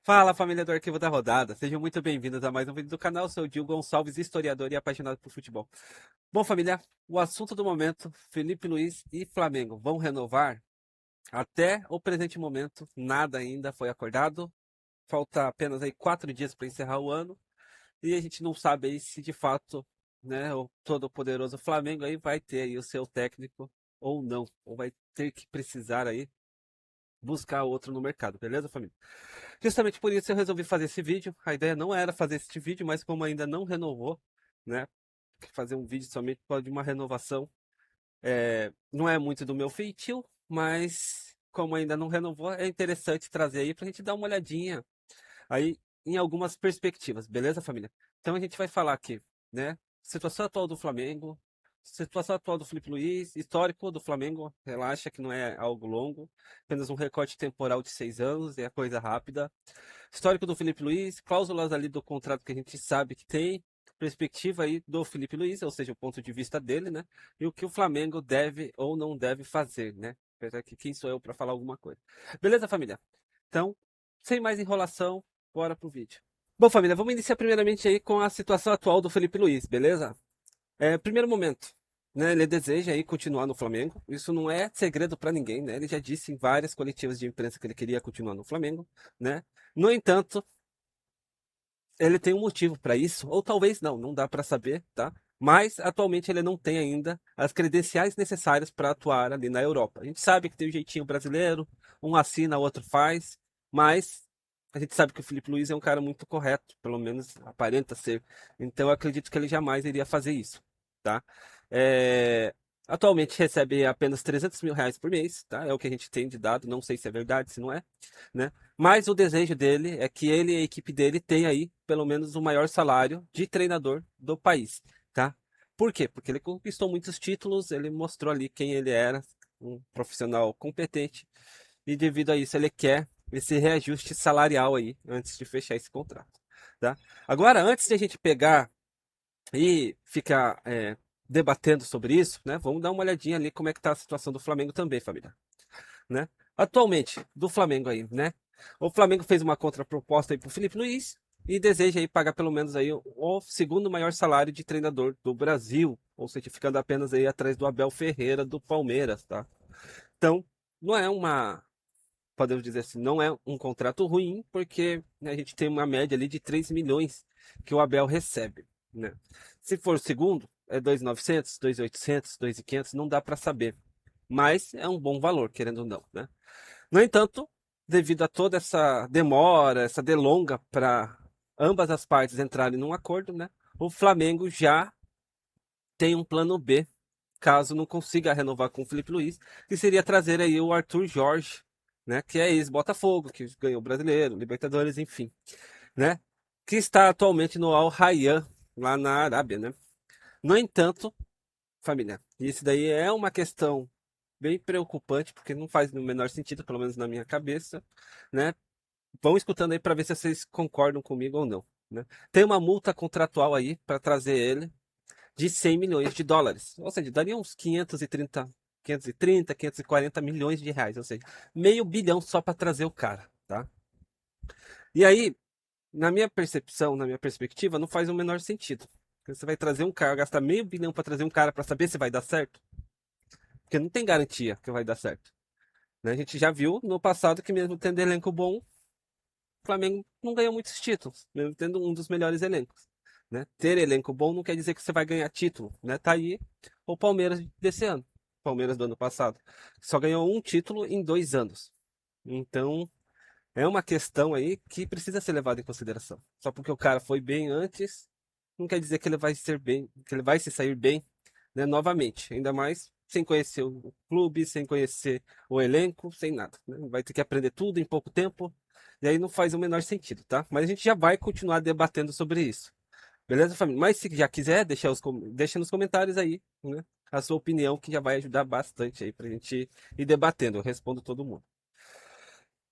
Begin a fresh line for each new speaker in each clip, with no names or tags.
Fala, família do Arquivo da Rodada. Sejam muito bem-vindos a mais um vídeo do canal. Eu sou o Dil Gonçalves, historiador e apaixonado por futebol. Bom, família, o assunto do momento, Felipe Luiz e Flamengo vão renovar? Até o presente momento, nada ainda foi acordado. Falta apenas aí 4 dias para encerrar o ano. E a gente não sabe aí se de fato, né, o todo-poderoso Flamengo aí vai ter aí o seu técnico ou não. Ou vai ter que precisar aí buscar outro no mercado, beleza, família? Justamente por isso eu resolvi fazer esse vídeo. A ideia não era fazer este vídeo, mas como ainda não renovou, né? Fazer um vídeo somente de uma renovação não é muito do meu feitio, mas como ainda não renovou, é interessante trazer aí para a gente dar uma olhadinha aí em algumas perspectivas, beleza, família? Então a gente vai falar aqui, né? Situação atual do Flamengo, situação atual do Felipe Luiz, histórico do Flamengo, relaxa que não é algo longo, apenas um recorte temporal de 6 anos, é coisa rápida. Histórico do Felipe Luiz, cláusulas ali do contrato que a gente sabe que tem, perspectiva aí do Felipe Luiz, ou seja, o ponto de vista dele, né? E o que o Flamengo deve ou não deve fazer, né? Apesar que quem sou eu para falar alguma coisa. Beleza, família? Então, sem mais enrolação, bora pro vídeo. Bom, família, vamos iniciar primeiramente aí com a situação atual do Felipe Luiz, beleza? Primeiro momento, né? Ele deseja aí continuar no Flamengo. Isso não é segredo para ninguém, né? Ele já disse em várias coletivas de imprensa que ele queria continuar no Flamengo, né? No entanto, ele tem um motivo para isso, ou talvez não, não dá para saber, tá? Mas atualmente ele não tem ainda as credenciais necessárias para atuar ali na Europa. A gente sabe que tem o jeitinho brasileiro, um assina, o outro faz, mas a gente sabe que o Felipe Luiz é um cara muito correto, pelo menos aparenta ser. Então eu acredito que ele jamais iria fazer isso, tá? É, Atualmente recebe apenas R$ 300 mil por mês, tá? É o que a gente tem de dado, não sei se é verdade, se não é, né? Mas o desejo dele é que ele e a equipe dele tenham aí pelo menos o maior salário de treinador do país, tá? Por quê? Porque ele conquistou muitos títulos, ele mostrou ali quem ele era, um profissional competente, e devido a isso ele quer esse reajuste salarial aí antes de fechar esse contrato, tá? Agora, antes de a gente pegar e ficar debatendo sobre isso, né? Vamos dar uma olhadinha ali como é que tá a situação do Flamengo também, família, né? Atualmente, do Flamengo aí, né? O Flamengo fez uma contraproposta aí pro Felipe Luiz e deseja aí pagar pelo menos aí o segundo maior salário de treinador do Brasil, ou seja, ficando apenas aí atrás do Abel Ferreira do Palmeiras, tá? Então, não é uma, podemos dizer assim, não é um contrato ruim, porque né, a gente tem uma média ali de 3 milhões que o Abel recebe, né? Se for o segundo, é 2.900, 2.800, 2.500, não dá para saber, mas é um bom valor, querendo ou não, né? No entanto, devido a toda essa demora, essa delonga para ambas as partes entrarem num acordo, né? O Flamengo já tem um plano B, caso não consiga renovar com o Felipe Luiz, que seria trazer aí o Arthur Jorge, né? Que é ex-Botafogo, que ganhou o Brasileiro, Libertadores, enfim, né? Que está atualmente no Al Rayyan, lá na Arábia, né? No entanto, família, isso daí é uma questão bem preocupante, porque não faz no menor sentido, pelo menos na minha cabeça, né? Vão escutando aí para ver se vocês concordam comigo ou não, né? Tem uma multa contratual aí para trazer ele de 100 milhões de dólares, ou seja, daria uns 540 milhões de reais, ou seja, meio bilhão só para trazer o cara, tá? E aí, na minha percepção, na minha perspectiva, não faz o menor sentido. Você vai trazer um cara, gastar meio bilhão para trazer um cara para saber se vai dar certo, porque não tem garantia que vai dar certo, né? A gente já viu no passado que mesmo tendo elenco bom, o Flamengo não ganhou muitos títulos, mesmo tendo um dos melhores elencos, né? Ter elenco bom não quer dizer que você vai ganhar título, né? Tá aí o Palmeiras desse ano, Palmeiras do ano passado, só ganhou um título em 2 anos. Então, é uma questão aí que precisa ser levada em consideração. Só porque o cara foi bem antes, não quer dizer que ele vai ser bem, que ele vai se sair bem, né, novamente. Ainda mais sem conhecer o clube, sem conhecer o elenco, sem nada, né? Vai ter que aprender tudo em pouco tempo, e aí não faz o menor sentido, tá? Mas a gente já vai continuar debatendo sobre isso. Beleza, família? Mas se já quiser, deixa nos comentários aí, né, a sua opinião, que já vai ajudar bastante aí pra gente ir debatendo. Eu respondo todo mundo,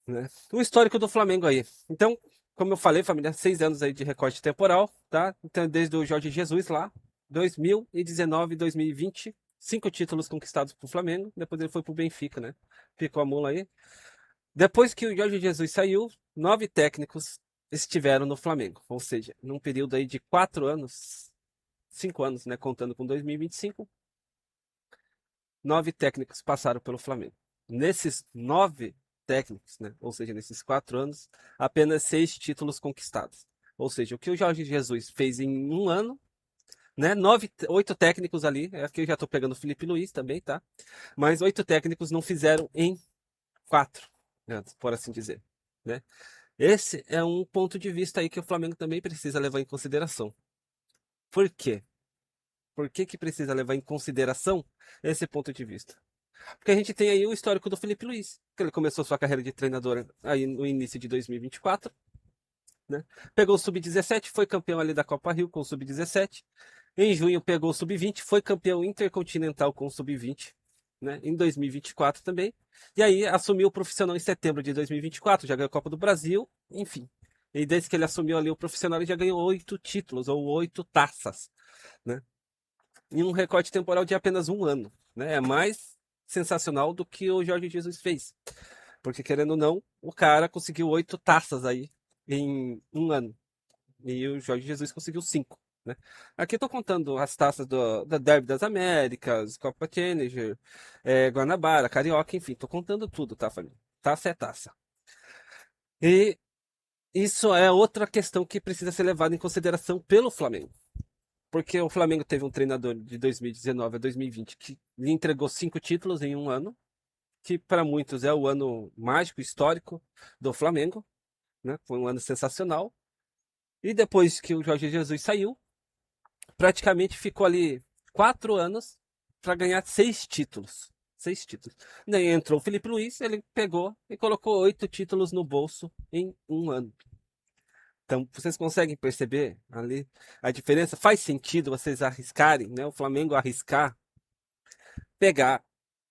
né? O histórico do Flamengo aí. Então, como eu falei, família, 6 anos aí de recorte temporal, tá? Então, desde o Jorge Jesus lá, 2019, 2020, 5 títulos conquistados pro Flamengo. Depois ele foi pro Benfica, né? Ficou a mula aí. Depois que o Jorge Jesus saiu, 9 técnicos estiveram no Flamengo. Ou seja, num período aí de 4 anos, 5 anos, né, contando com 2025, 9 técnicos passaram pelo Flamengo. Nesses 9 técnicos, né, ou seja, nesses 4 anos, apenas 6 títulos conquistados. Ou seja, o que o Jorge Jesus fez em um ano, né, 8 técnicos ali, aqui eu já estou pegando o Felipe Luiz também, tá? Mas 8 técnicos não fizeram em 4, né, por assim dizer, né? Esse é um ponto de vista aí que o Flamengo também precisa levar em consideração. Por quê? Por que que precisa levar em consideração esse ponto de vista? Porque a gente tem aí o histórico do Felipe Luiz, que ele começou sua carreira de treinador aí no início de 2024, né? Pegou o Sub-17, foi campeão ali da Copa Rio com o Sub-17. Em junho pegou o Sub-20, foi campeão intercontinental com o Sub-20, né? Em 2024 também. E aí assumiu o profissional em setembro de 2024, já ganhou a Copa do Brasil, enfim. E desde que ele assumiu ali o profissional, ele já ganhou 8 títulos, ou 8 taças, né? Em um recorte temporal de apenas um ano, né? É mais sensacional do que o Jorge Jesus fez. Porque, querendo ou não, o cara conseguiu 8 taças aí em um ano. E o Jorge Jesus conseguiu 5. Né? Aqui eu tô contando as taças da Derby das Américas, Copa Challenger, Guanabara, Carioca, enfim, tô contando tudo, tá, família? Taça é taça. E isso é outra questão que precisa ser levada em consideração pelo Flamengo. Porque o Flamengo teve um treinador de 2019 a 2020 que lhe entregou 5 títulos em um ano, que para muitos é o ano mágico, histórico do Flamengo, né? Foi um ano sensacional. E depois que o Jorge Jesus saiu, praticamente ficou ali 4 anos para ganhar 6 títulos. 6 títulos. Daí entrou o Felipe Luiz, ele pegou e colocou 8 títulos no bolso em um ano. Então, vocês conseguem perceber ali a diferença? Faz sentido vocês arriscarem, né? O Flamengo arriscar, pegar,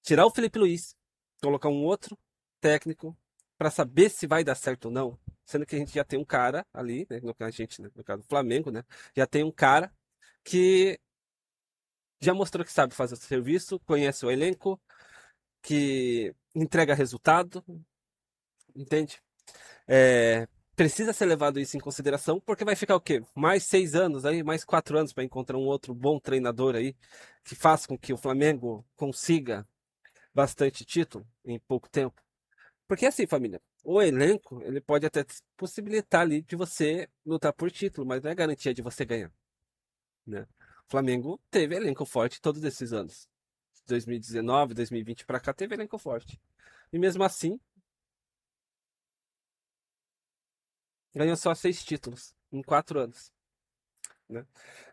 tirar o Felipe Luiz, colocar um outro técnico para saber se vai dar certo ou não. Sendo que a gente já tem um cara ali, né? No caso do Flamengo, né? Já tem um cara que já mostrou que sabe fazer o serviço, conhece o elenco, que entrega resultado, entende? Precisa ser levado isso em consideração, porque vai ficar o quê? Mais 6 anos aí, mais 4 anos para encontrar um outro bom treinador aí, que faça com que o Flamengo consiga bastante título em pouco tempo. Porque assim, família, o elenco, ele pode até possibilitar ali de você lutar por título, mas não é garantia de você ganhar, né? O Flamengo teve elenco forte todos esses anos. 2019, 2020 para cá teve elenco forte. E mesmo assim, ganhou só 6 títulos em 4 anos. Né?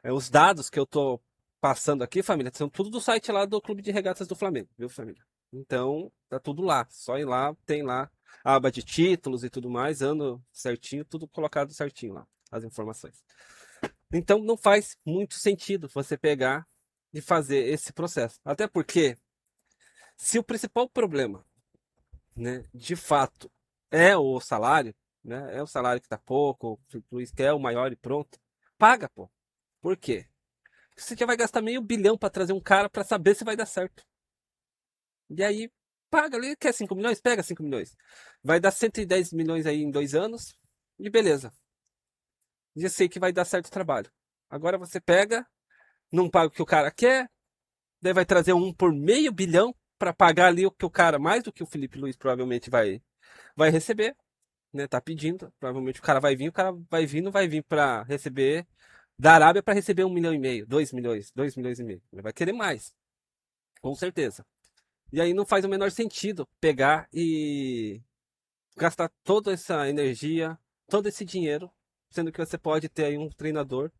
Os dados que eu tô passando aqui, família, são tudo do site lá do Clube de Regatas do Flamengo, viu, família? Então, tá tudo lá. Só ir lá, tem lá a aba de títulos e tudo mais, ano certinho, tudo colocado certinho lá, as informações. Então, não faz muito sentido você pegar e fazer esse processo. Até porque, se o principal problema, né, de fato, é o salário, né? É o salário que tá pouco, o Luiz quer o maior e pronto. Paga, pô. Por quê? Você já vai gastar meio bilhão para trazer um cara para saber se vai dar certo. E aí, paga ali, quer 5 milhões? Pega 5 milhões. Vai dar 110 milhões aí em 2 anos. E beleza. Já sei que vai dar certo o trabalho. Agora você pega, não paga o que o cara quer, daí vai trazer um por meio bilhão para pagar ali o que o cara, mais do que o Felipe Luiz provavelmente vai receber, né? Tá pedindo. Provavelmente o cara vai vir, não vai vir para receber da Arábia para receber 1,5 milhão, 2 milhões, 2,5 milhões. Ele vai querer mais, com certeza. E aí não faz o menor sentido pegar e gastar toda essa energia, todo esse dinheiro, sendo que você pode ter aí um treinador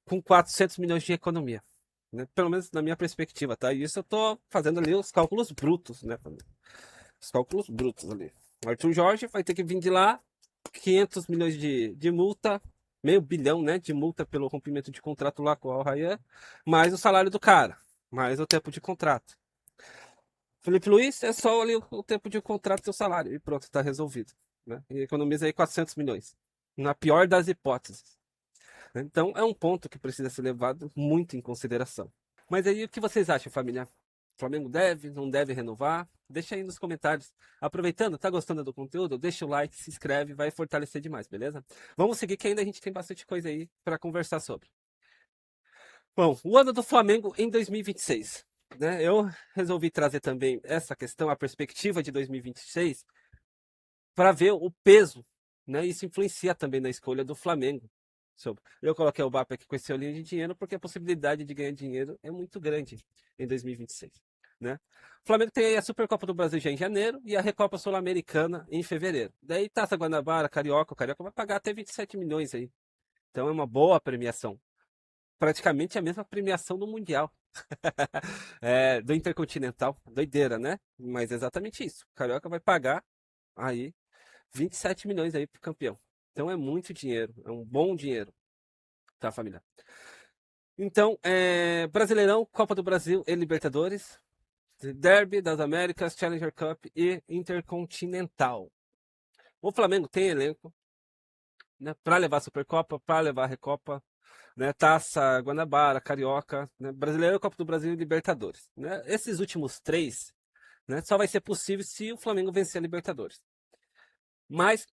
com 400 milhões de economia. Né? Pelo menos na minha perspectiva, tá? E isso eu tô fazendo ali os cálculos brutos, né? Os cálculos brutos ali. O Arthur Jorge vai ter que vir de lá 500 milhões de multa, meio bilhão, né, de multa pelo rompimento de contrato lá com o Al Rayyan, mais o salário do cara, mais o tempo de contrato. Felipe Luiz é só ali o tempo de contrato e seu salário e pronto, está resolvido. Né? E economiza aí 400 milhões, na pior das hipóteses. Então é um ponto que precisa ser levado muito em consideração. Mas aí o que vocês acham, família? O Flamengo deve, não deve renovar? Deixa aí nos comentários. Aproveitando, tá gostando do conteúdo? Deixa o like, se inscreve, vai fortalecer demais, beleza? Vamos seguir que ainda a gente tem bastante coisa aí para conversar sobre. Bom, o ano do Flamengo em 2026. Né? Eu resolvi trazer também essa questão, a perspectiva de 2026, para ver o peso, né? Isso influencia também na escolha do Flamengo. Eu coloquei o Mbappé aqui com esse olhinho de dinheiro porque a possibilidade de ganhar dinheiro é muito grande em 2026. Né? O Flamengo tem a Supercopa do Brasil já em janeiro e a Recopa Sul-Americana em fevereiro. Daí Taça Guanabara, Carioca, o Carioca vai pagar até 27 milhões aí. Então é uma boa premiação. Praticamente a mesma premiação do Mundial. Do Intercontinental. Doideira, né? Mas é exatamente isso. O Carioca vai pagar aí 27 milhões aí pro campeão. Então é muito dinheiro, é um bom dinheiro, tá, família? Então, Brasileirão, Copa do Brasil e Libertadores, Derby das Américas, Challenger Cup e Intercontinental. O Flamengo tem elenco, né, para levar a Supercopa, para levar a Recopa, né, Taça Guanabara, Carioca, né, Brasileiro, Copa do Brasil e Libertadores. Né? Esses últimos três, né, só vai ser possível se o Flamengo vencer a Libertadores. Mas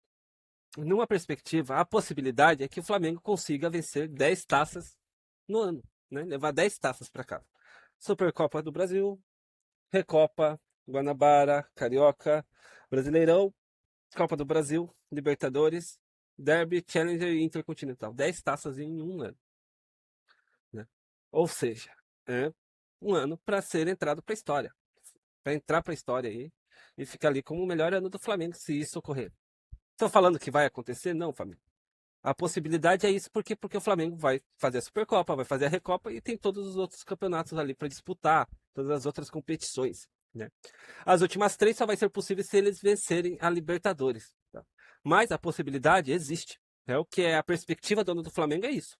numa perspectiva, a possibilidade é que o Flamengo consiga vencer 10 taças no ano, né? Levar 10 taças para casa. Supercopa do Brasil, Recopa, Guanabara, Carioca, Brasileirão, Copa do Brasil, Libertadores, Derby, Challenger e Intercontinental. 10 taças em um ano. Né? Ou seja, é um ano para ser entrado para a história. Para entrar para a história aí e ficar ali como o melhor ano do Flamengo, se isso ocorrer. Estou falando que vai acontecer? Não, família. A possibilidade é isso porque o Flamengo vai fazer a Supercopa, vai fazer a Recopa e tem todos os outros campeonatos ali para disputar, todas as outras competições. Né? As últimas três só vai ser possível se eles vencerem a Libertadores. Tá? Mas a possibilidade existe. É o que é a perspectiva do ano do Flamengo é isso.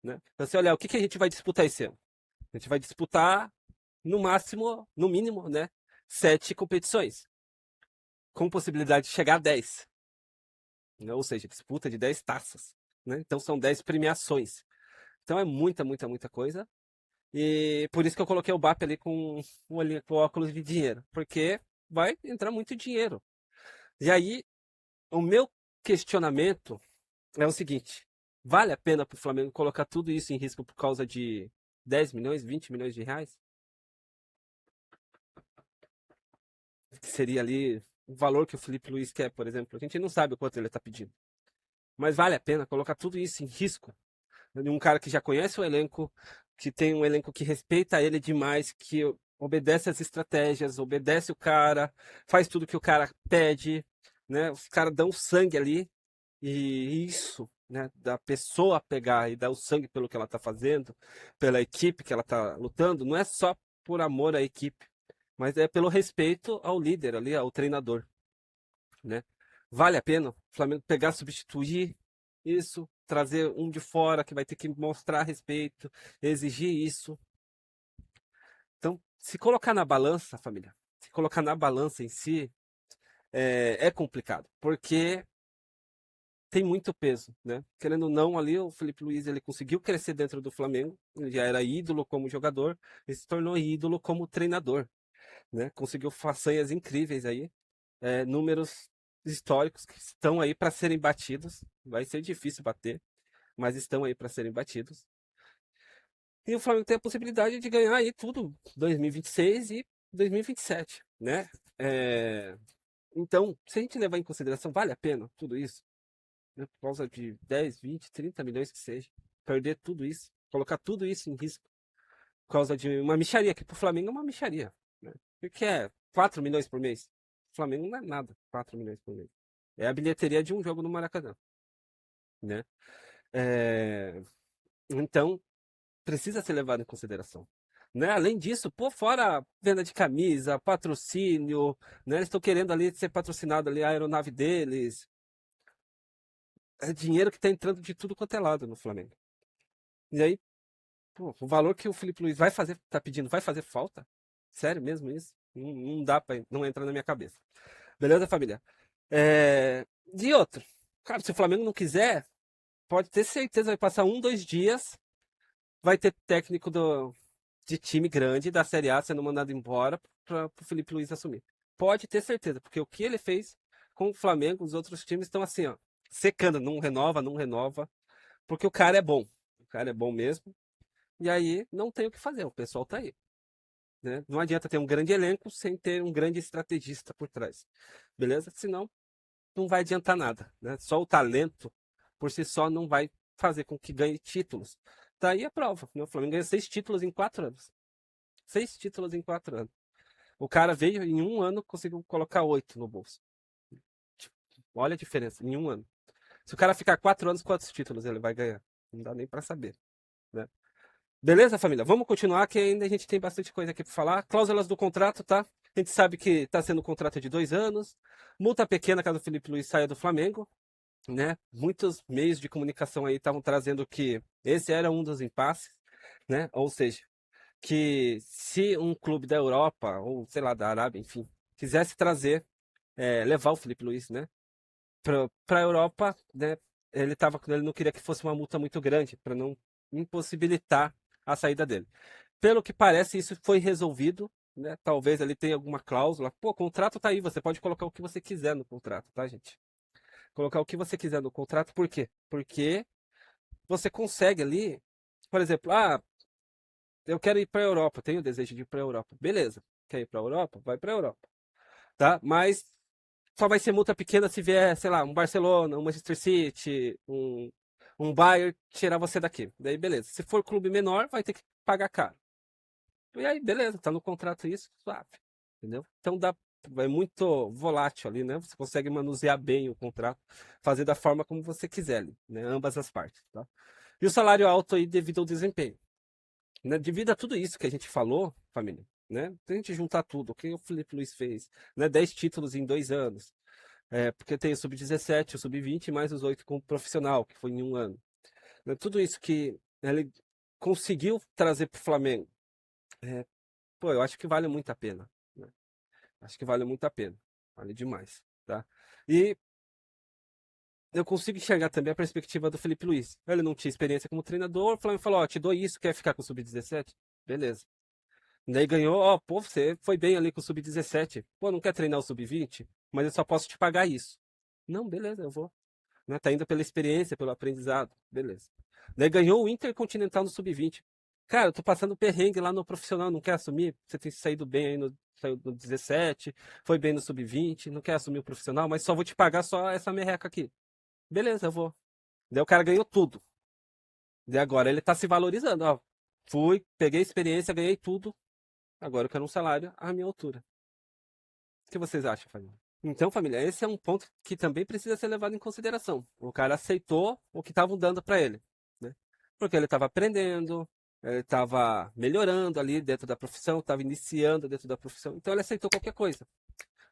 Né? Então, você olhar o que a gente vai disputar esse ano. A gente vai disputar no máximo, no mínimo, né, 7 competições, com possibilidade de chegar a 10. Né? Ou seja, disputa de 10 taças. Né? Então são 10 premiações. Então é muita, muita, muita coisa. E por isso que eu coloquei o BAP ali com óculos de dinheiro. Porque vai entrar muito dinheiro. E aí, o meu questionamento é o seguinte: vale a pena para o Flamengo colocar tudo isso em risco por causa de 10 milhões, 20 milhões de reais? Que seria ali o valor que o Felipe Luiz quer, por exemplo. A gente não sabe o quanto ele está pedindo. Mas vale a pena colocar tudo isso em risco de um cara que já conhece o elenco, que tem um elenco que respeita ele demais, que obedece as estratégias, obedece o cara, faz tudo que o cara pede, né? Os caras dão sangue ali e isso, né, da pessoa pegar e dar o sangue pelo que ela tá fazendo, pela equipe que ela tá lutando, não é só por amor à equipe, mas é pelo respeito ao líder ali, ao treinador, né? Vale a pena o Flamengo pegar, substituir isso, trazer um de fora que vai ter que mostrar respeito, exigir isso. Então, se colocar na balança, família, se colocar na balança em si, é complicado, porque tem muito peso, né? Querendo ou não, ali o Felipe Luiz ele conseguiu crescer dentro do Flamengo, ele já era ídolo como jogador, e se tornou ídolo como treinador, né? Conseguiu façanhas incríveis aí, números históricos que estão aí para serem batidos. Vai ser difícil bater, mas estão aí para serem batidos. E o Flamengo tem a possibilidade de ganhar aí tudo 2026 e 2027, né? Então, se a gente levar em consideração, vale a pena tudo isso? Né? Por causa de 10, 20, 30 milhões que seja. Perder tudo isso, colocar tudo isso em risco. Por causa de uma mixaria, que pro Flamengo é uma mixaria. Né? O que é 4 milhões por mês? O Flamengo não é nada, 4 milhões por mês. É a bilheteria de um jogo no Maracanã. Né? É, Então, precisa ser levado em consideração. Né? Além disso, por fora venda de camisa, patrocínio, né? Eles estão querendo ali ser patrocinado ali a aeronave deles. É dinheiro que está entrando de tudo quanto é lado no Flamengo. E aí, pô, o valor que o Felipe Luiz vai fazer, tá pedindo, vai fazer falta? Sério mesmo isso? Não dá para não entrar na minha cabeça. Beleza, família? De outro, cara, se o Flamengo não quiser, pode ter certeza, vai passar 1, 2 dias, vai ter técnico de time grande da Série A sendo mandado embora para o Felipe Luiz assumir. pode ter certeza, porque o que ele fez com o Flamengo, os outros times estão assim, ó, secando, não renova, não renova, porque o cara é bom. O cara é bom mesmo. E aí não tem o que fazer, o pessoal tá aí. Né? Não adianta ter um grande elenco sem ter um grande estrategista por trás. Beleza? Senão não vai adiantar nada. Né? Só o talento por si só não vai fazer com que ganhe títulos. Tá aí a prova. Né? O Flamengo ganhou 6 títulos em 4 anos. 6 títulos em 4 anos. O cara veio em um ano, conseguiu colocar 8 no bolso. Tipo, olha a diferença, em um ano. Se o cara ficar 4 anos, quantos títulos ele vai ganhar? Não dá nem para saber. Né? Beleza, família? Vamos continuar, que ainda a gente tem bastante coisa aqui para falar. Cláusulas do contrato, tá? A gente sabe que está sendo um contrato de 2 anos. Multa pequena caso o Felipe Luiz saia do Flamengo. Né? Muitos meios de comunicação aí estavam trazendo que esse era um dos impasses. Né? Ou seja, que se um clube da Europa, ou sei lá, da Arábia, enfim, quisesse trazer, levar o Felipe Luiz, né? Para a Europa, né? Ele não queria que fosse uma multa muito grande, para não impossibilitar a saída dele. Pelo que parece, isso foi resolvido, né? Talvez ele tenha alguma cláusula. Pô, o contrato tá aí, você pode colocar o que você quiser no contrato, tá, gente? Colocar o que você quiser no contrato, por quê? Porque você consegue ali, por exemplo, eu quero ir para a Europa, tenho o desejo de ir para a Europa. Beleza, quer ir para a Europa? Vai para a Europa, tá? Mas só vai ser multa pequena se vier, sei lá, um Barcelona, um Manchester City, um Bayern tirar você daqui. Daí, beleza. Se for clube menor, vai ter que pagar caro. E aí, beleza, tá no contrato isso, suave. Entendeu? Então é muito volátil ali, né? Você consegue manusear bem o contrato, fazer da forma como você quiser ali, né? Ambas as partes, tá? E o salário alto aí devido ao desempenho. Né? Devido a tudo isso que a gente falou, família, né? Se a gente juntar tudo, o que o Felipe Luiz fez, né? 10 títulos em 2 anos, porque tem o sub-17, o sub-20, mais os 8 como profissional, que foi em um ano. Né? Tudo isso que ele conseguiu trazer para o Flamengo, pô, eu acho que vale muito a pena. Né? Acho que vale muito a pena. Vale demais, tá? E eu consigo enxergar também a perspectiva do Felipe Luiz. Ele não tinha experiência como treinador, o Flamengo falou, ó, te dou isso, quer ficar com o sub-17? Beleza. Daí ganhou, ó, pô, você foi bem ali com o sub-17. Pô, não quer treinar o sub-20? Mas eu só posso te pagar isso. Não, beleza, eu vou. Né? Tá indo pela experiência, pelo aprendizado. Beleza. Daí ganhou o Intercontinental no sub-20. Cara, eu tô passando perrengue lá no profissional, não quer assumir? Você tem saído bem aí saiu no 17, foi bem no sub-20, não quer assumir o profissional, mas só vou te pagar só essa merreca aqui. Beleza, eu vou. Daí o cara ganhou tudo. Daí agora ele tá se valorizando, ó. Fui, peguei experiência, ganhei tudo. Agora eu quero um salário à minha altura. O que vocês acham, família? Então, família, esse é um ponto que também precisa ser levado em consideração. O cara aceitou o que estavam dando para ele, né? Porque ele estava aprendendo, ele estava melhorando ali dentro da profissão, estava iniciando dentro da profissão. Então ele aceitou qualquer coisa.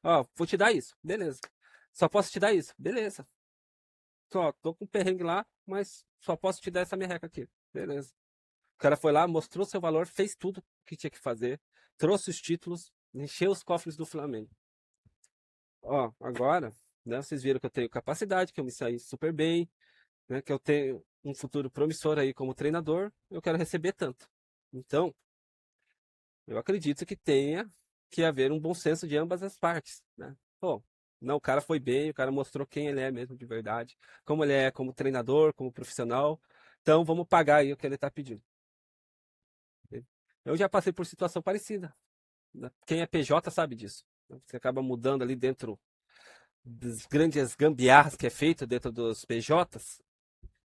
Ó, vou te dar isso, beleza. Só posso te dar isso, beleza. Só tô com um perrengue lá, mas só posso te dar essa merreca aqui, beleza. O cara foi lá, mostrou seu valor, fez tudo que tinha que fazer, trouxe os títulos, encheu os cofres do Flamengo. Ó, agora, né, vocês viram que eu tenho capacidade, que eu me saí super bem, né, que eu tenho um futuro promissor aí como treinador, eu quero receber tanto. Então, eu acredito que tenha que haver um bom senso de ambas as partes, né? Pô, não, o cara foi bem, o cara mostrou quem ele é mesmo de verdade, como ele é como treinador, como profissional. Então, vamos pagar aí o que ele está pedindo. Eu já passei por situação parecida. Né? Quem é PJ sabe disso. Você acaba mudando ali dentro das grandes gambiarras que é feito dentro dos PJs,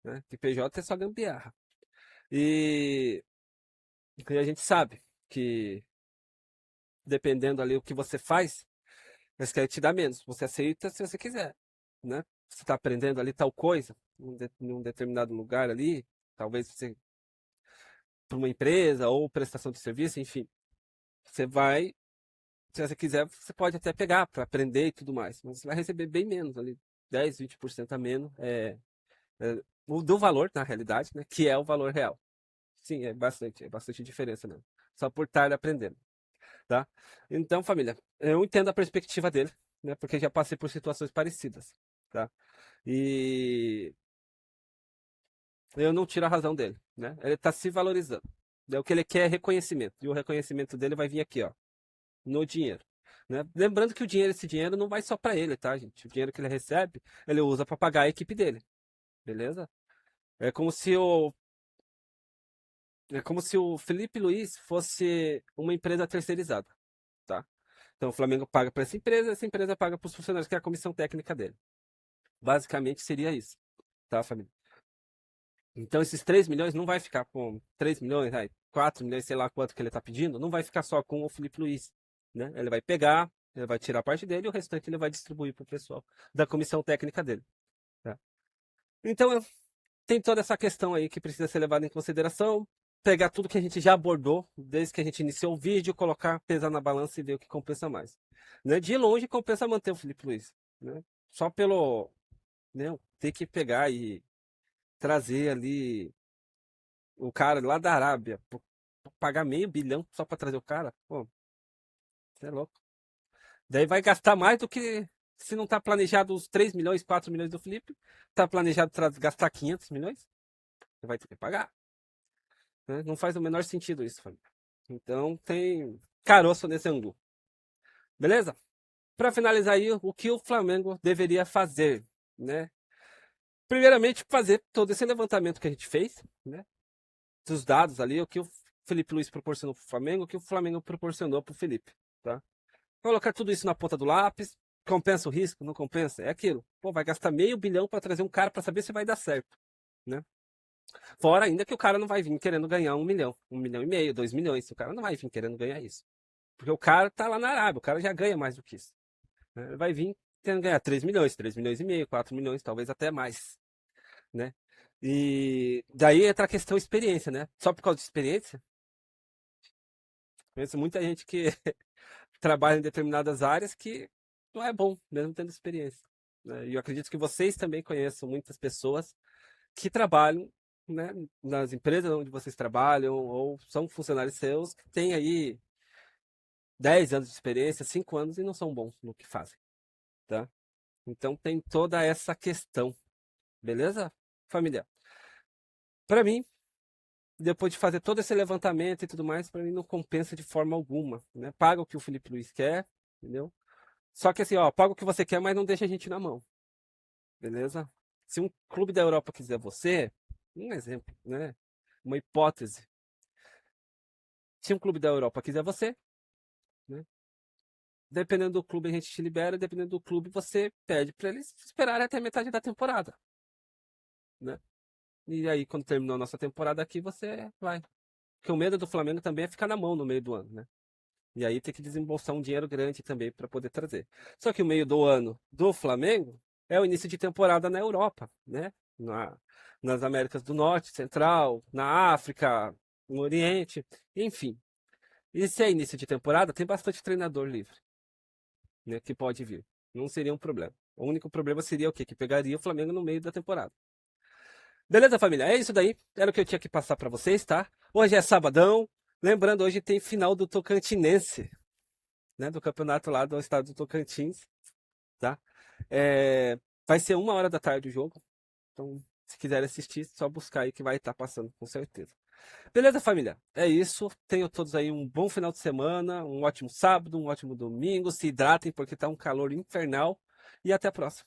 né? Que PJ é só gambiarra. E, e a gente sabe que dependendo ali o que você faz, eles querem te dar menos. Você aceita se você quiser, né? Você está aprendendo ali tal coisa, em um determinado lugar ali, talvez você para uma empresa ou prestação de serviço, enfim. Você vai, se você quiser, você pode até pegar para aprender e tudo mais, mas você vai receber bem menos ali, 10, 20% a menos. Do valor, na realidade, né? Que é o valor real. Sim, é bastante diferença mesmo. Só por estar aprendendo, tá? Então, família, eu entendo a perspectiva dele, né? Porque já passei por situações parecidas, tá? E eu não tiro a razão dele, né? Ele tá se valorizando. O que ele quer é reconhecimento. E o reconhecimento dele vai vir aqui, ó, no dinheiro. né? Lembrando que esse dinheiro não vai só para ele, tá, gente? O dinheiro que ele recebe, ele usa para pagar a equipe dele, beleza? É como se o É como se o Felipe Luiz fosse uma empresa terceirizada, tá? Então o Flamengo paga para essa empresa paga para os funcionários, que é a comissão técnica dele. Basicamente seria isso, tá, família? Então esses 3 milhões não vai ficar com 3 milhões, 4 milhões, sei lá quanto que ele está pedindo, não vai ficar só com o Felipe Luiz, né? Ele vai pegar, ele vai tirar parte dele e o restante ele vai distribuir para o pessoal da comissão técnica dele, tá? Então tem toda essa questão aí que precisa ser levada em consideração. Pegar tudo que a gente já abordou, desde que a gente iniciou o vídeo, colocar, pesar na balança e ver o que compensa mais. Né? De longe, compensa manter o Felipe Luiz. Né? Só pelo, né, ter que pegar e trazer ali o cara lá da Arábia, pagar meio bilhão só para trazer o cara. Pô, você é louco. Daí vai gastar mais do que se não está planejado os 3 milhões, 4 milhões do Felipe. Está planejado gastar 500 milhões. Você vai ter que pagar. Né? Não faz o menor sentido isso, família. Então tem caroço nesse angu. Beleza? Para finalizar aí, o que o Flamengo deveria fazer, né? Primeiramente, fazer todo esse levantamento que a gente fez, né? Dos dados ali, o que o Felipe Luiz proporcionou para o Flamengo, o que o Flamengo proporcionou para o Felipe, tá? Colocar tudo isso na ponta do lápis, compensa o risco, não compensa? É aquilo. Pô, vai gastar meio bilhão para trazer um cara para saber se vai dar certo, né? Fora ainda que o cara não vai vir querendo ganhar 1 milhão, 1,5 milhão, 2 milhões. O cara não vai vir querendo ganhar isso. Porque o cara tá lá na Arábia, o cara já ganha mais do que isso. Né? Ele vai vir querendo ganhar 3 milhões, 3 milhões e meio, 4 milhões, talvez até mais. Né? E daí entra a questão experiência, né? Só por causa de experiência, conheço muita gente que trabalha em determinadas áreas que não é bom, mesmo tendo experiência. Né? E eu acredito que vocês também conheçam muitas pessoas que trabalham, né, nas empresas onde vocês trabalham, ou são funcionários seus que têm aí 10 anos de experiência, 5 anos e não são bons no que fazem, tá? Então tem toda essa questão, beleza, família? Para mim, depois de fazer todo esse levantamento e tudo mais, para mim não compensa de forma alguma, né? Paga o que o Felipe Luiz quer, entendeu? Só que assim, ó, paga o que você quer, mas não deixa a gente na mão, beleza? Se um clube da Europa quiser você, um exemplo, né? Uma hipótese. Se um clube da Europa quiser você, né? Dependendo do clube a gente te libera, dependendo do clube você pede para eles esperarem até metade da temporada, né? E aí quando terminou a nossa temporada aqui, você vai. Porque o medo do Flamengo também é ficar na mão no meio do ano, né? E aí tem que desembolsar um dinheiro grande também para poder trazer. Só que o meio do ano do Flamengo é o início de temporada na Europa, né? Nas Américas do Norte, Central, na África, no Oriente, enfim. E se é início de temporada, tem bastante treinador livre, né? Que pode vir. Não seria um problema. O único problema seria o quê? Que pegaria o Flamengo no meio da temporada. Beleza, família? É isso daí. Era o que eu tinha que passar para vocês, tá? Hoje é sabadão. Lembrando, hoje tem final do Tocantinense, né? Do campeonato lá do estado do Tocantins, tá? É, vai ser 1 hora da tarde o jogo. Então, se quiser assistir, só buscar aí que vai estar passando, com certeza. Beleza, família? É isso. Tenham todos aí um bom final de semana, um ótimo sábado, um ótimo domingo. Se hidratem porque tá um calor infernal. E até a próxima.